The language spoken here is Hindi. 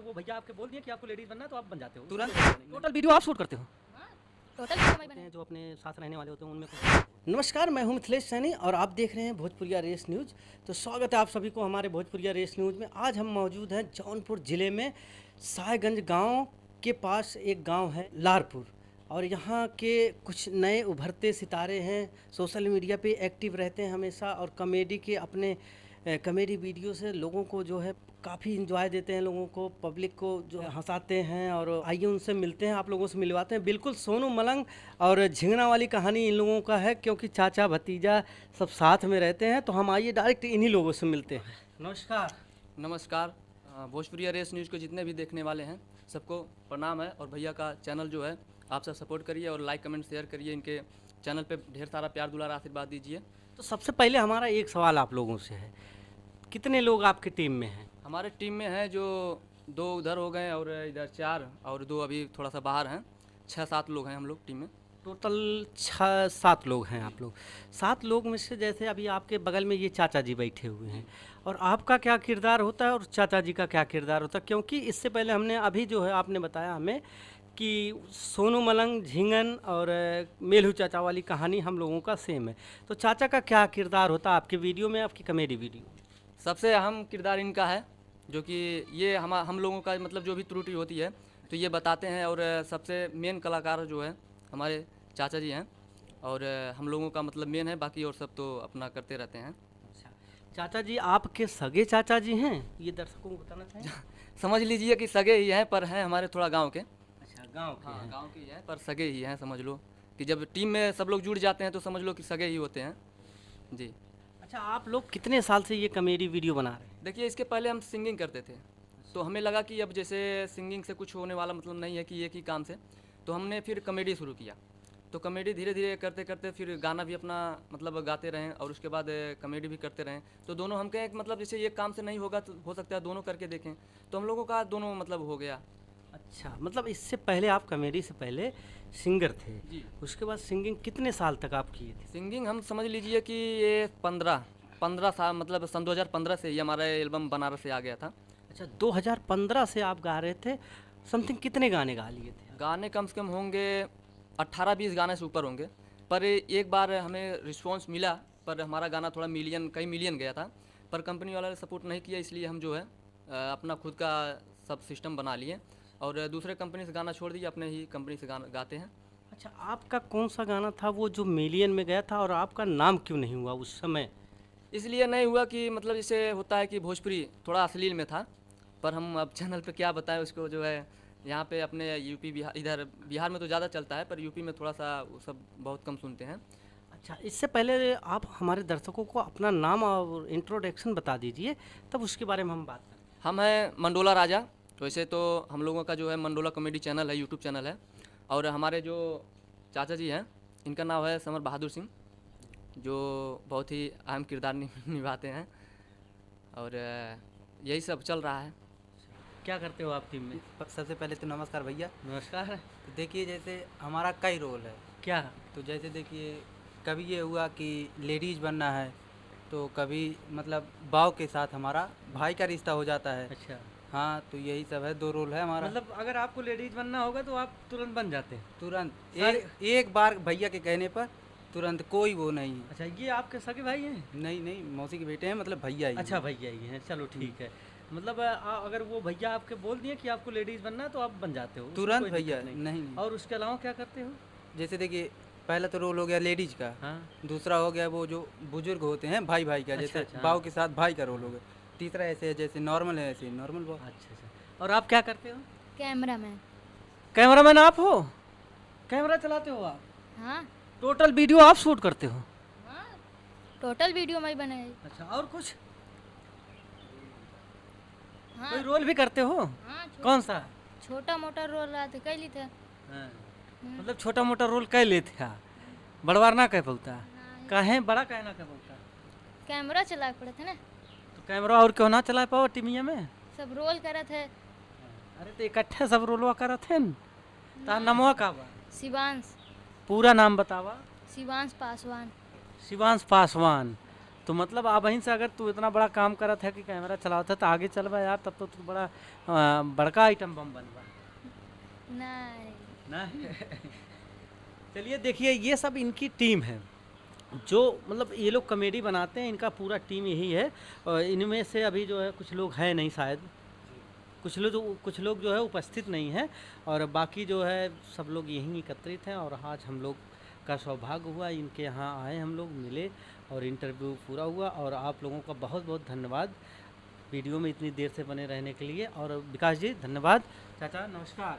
वो भैया आपके बोल दिए कि आपको लेडीज बनना है तो आप बन जाते हो तुरंत। टोटल वीडियो आप शूट करते हो टोटल वीडियो मैं जो अपने साथ रहने वाले होते हैं उनमें कुछ। नमस्कार, मैं हूं मिथिलेश सैनी और आप देख रहे हैं भोजपुरिया रेस न्यूज़। तो स्वागत है आप सभी को हमारे भोजपुरिया रेस न्यूज़ में। आज हम मौजूद हैं जौनपुर ज़िले में सायगंज गांव के पास एक गांव है लारपुर, और यहाँ के कुछ नए उभरते सितारे हैं, सोशल मीडिया पे एक्टिव रहते हैं हमेशा और कॉमेडी के अपने कॉमेडी वीडियो से लोगों को जो है काफ़ी इंजॉय देते हैं, लोगों को पब्लिक को जो हंसाते हैं। और आइए उनसे मिलते हैं, आप लोगों से मिलवाते हैं। बिल्कुल सोनू मलंग और झिंगना वाली कहानी इन लोगों का है, क्योंकि चाचा भतीजा सब साथ में रहते हैं। तो हम आइए डायरेक्ट इन्हीं लोगों से मिलते हैं। नमस्कार। नमस्कार। भोजपुरिया रेस न्यूज़ को जितने भी देखने वाले हैं सबको प्रणाम है। और भैया का चैनल जो है आप सब सपोर्ट करिए और लाइक कमेंट शेयर करिए। इनके चैनल पे ढेर सारा प्यार दुलार आशीर्वाद दीजिए। तो सबसे पहले हमारा एक सवाल आप लोगों से है, कितने लोग आपकी टीम में हैं? हमारे टीम में है जो 2 उधर हो गए और इधर 4 और 2 अभी थोड़ा सा बाहर हैं। 6-7 लोग हैं हम लोग टीम में। टोटल 6-7 लोग हैं आप लोग। 7 लोग में से जैसे अभी आपके बगल में ये चाचा जी बैठे हुए हैं, और आपका क्या किरदार होता है और चाचा जी का क्या किरदार होता है? क्योंकि इससे पहले हमने अभी जो है आपने बताया हमें कि सोनू मलंग, झिंगन और मेलू चाचा वाली कहानी हम लोगों का सेम है। तो चाचा का क्या किरदार होता है आपके वीडियो में, आपकी कॉमेडी वीडियो? सबसे अहम किरदार इनका है, जो कि ये हम लोगों का मतलब जो भी त्रुटि होती है तो ये बताते हैं। और सबसे मेन कलाकार जो है हमारे चाचा जी हैं, और हम लोगों का मतलब मेन है, बाकी और सब तो अपना करते रहते हैं। अच्छा, चाचा जी आपके सगे चाचा जी हैं, ये दर्शकों को बताना चाहिए। समझ लीजिए कि सगे ही हैं, पर हैं हमारे थोड़ा गांव के। अच्छा, गांव के हाँ, हैं। गांव के ही हैं पर सगे ही हैं। समझ लो कि जब टीम में सब लोग जुड़ जाते हैं तो समझ लो कि सगे ही होते हैं जी। अच्छा, आप लोग कितने साल से ये कॉमेडी वीडियो बना रहे हैं? देखिए, इसके पहले हम सिंगिंग करते थे, तो हमें लगा कि अब जैसे सिंगिंग से कुछ होने वाला मतलब नहीं है कि एक ही काम से, तो हमने फिर कॉमेडी शुरू किया। तो कॉमेडी धीरे धीरे करते करते फिर गाना भी अपना मतलब गाते रहें और उसके बाद कॉमेडी भी करते रहें। तो दोनों हम कहें मतलब जैसे एक काम से नहीं होगा तो हो सकता है दोनों करके देखें, तो हम लोगों का दोनों मतलब हो गया। अच्छा, मतलब इससे पहले आप कॉमेडी से पहले सिंगर थे जी। उसके बाद सिंगिंग कितने साल तक आप किए थे? सिंगिंग हम समझ लीजिए कि ये 15 साल मतलब सन 2015 से ही हमारा एल्बम बनारस से आ गया था। अच्छा, 2015 से आप गा रहे थे। समथिंग कितने गाने गा लिए थे? गाने कम से कम होंगे 18-20 गाने से ऊपर होंगे, पर एक बार हमें रिस्पॉन्स मिला, पर हमारा गाना थोड़ा कई मिलियन गया था, पर कंपनी वाला ने सपोर्ट नहीं किया, इसलिए हम जो है अपना खुद का सब सिस्टम बना लिए और दूसरे कंपनी से गाना छोड़ दिए, अपने ही कंपनी से गाना गाते हैं। अच्छा, आपका कौन सा गाना था वो जो मिलियन में गया था, और आपका नाम क्यों नहीं हुआ उस समय? इसलिए नहीं हुआ कि मतलब जैसे होता है कि भोजपुरी थोड़ा अश्लील में था, पर हम अब चैनल पे क्या बताएं उसको। जो है यहाँ पे अपने यूपी बिहार, इधर बिहार में तो ज़्यादा चलता है, पर यूपी में थोड़ा सा वो सब बहुत कम सुनते हैं। अच्छा, इससे पहले आप हमारे दर्शकों को अपना नाम और इंट्रोडक्शन बता दीजिए, तब उसके बारे में हम बात करें। हम हैं मंडोला राजा। वैसे तो हम लोगों का जो है मंडोला कॉमेडी चैनल है, यूट्यूब चैनल है, और हमारे जो चाचा जी हैं इनका नाम है समर बहादुर सिंह, जो बहुत ही अहम किरदार निभाते हैं, और यही सब चल रहा है। क्या करते हो आप टीम में? सबसे पहले तो नमस्कार भैया। नमस्कार। तो देखिए, जैसे हमारा कई रोल है, क्या? तो जैसे देखिए कभी ये हुआ कि लेडीज बनना है, तो कभी मतलब बाव के साथ हमारा भाई का रिश्ता हो जाता है। अच्छा, हाँ, तो यही सब है, 2 रोल है हमारा। मतलब अगर आपको लेडीज बनना होगा तो आप तुरंत बन जाते हैं? तुरंत सारे- एक बार भैया के कहने पर तुरंत, कोई वो नहीं। अच्छा, ये आपके सगे भाई हैं? नहीं नहीं, मौसी के बेटे हैं, मतलब भैया ही। अच्छा, भैया ही हैं, चलो ठीक है। मतलब अगर वो भैया आपके बोल दिए कि आपको लेडीज बनना है तो आप बन जाते हो? उसमें तुरंत कोई दिक्कत भैया, नहीं। नहीं। और उसके अलावा क्या करते हो? जैसे देखिए, पहला तो रोल हो गया लेडीज का, हाँ। दूसरा हो गया वो जो बुजुर्ग होते हैं भाई भाई का, जैसे अच्छा, बाव के साथ भाई का रोल हो गया। तीसरा ऐसे है जैसे नॉर्मल है, ऐसे नॉर्मल बाव। अच्छा अच्छा। और आप क्या करते हो? Camera man. कैमरामैन आप हो? कैमरा चलाते हो आप? हाँ टोटल वीडियो आप शूट करते हो? हाँ, टोटल वीडियो मैं बनाई। अच्छा, और कुछ हाँ कोई रोल भी करते हो? हाँ, कौन सा? छोटा मोटा रोल रहा था, कैली थे। हाँ। मतलब छोटा मोटा रोल कह लेते हैं, बड़वार ना कह पाता? कहें बड़ा कहना कह पाता? कैमरा चला पड़े थे ना, तो कैमरा और क्यों ना चला पाओ टीमिया में? सब रोल करे थे। अरे तो इकट्ठे सब रोलवा करत हैं। ता नमवा का बा? शिवांश। पूरा नाम बतावा। शिवांश पासवान। शिवांश पासवान। तो मतलब अब वहीं से अगर तू इतना बड़ा काम करत है कि कैमरा चलावत है तो आगे चलबा यार, तब तो तू बड़ा बड़का आइटम बम बनबा नहीं ना। चलिए देखिए, ये सब इनकी टीम है जो मतलब ये लोग कॉमेडी बनाते हैं, इनका पूरा टीम यही है। और इनमें से अभी जो है कुछ लोग हैं नहीं शायद, कुछ लोग जो है उपस्थित नहीं हैं, और बाकी जो है सब लोग यहीं एकत्रित हैं। और आज हम लोग का सौभाग्य हुआ, इनके यहाँ आए, हम लोग मिले और इंटरव्यू पूरा हुआ। और आप लोगों का बहुत बहुत धन्यवाद वीडियो में इतनी देर से बने रहने के लिए। और विकास जी धन्यवाद। चाचा नमस्कार।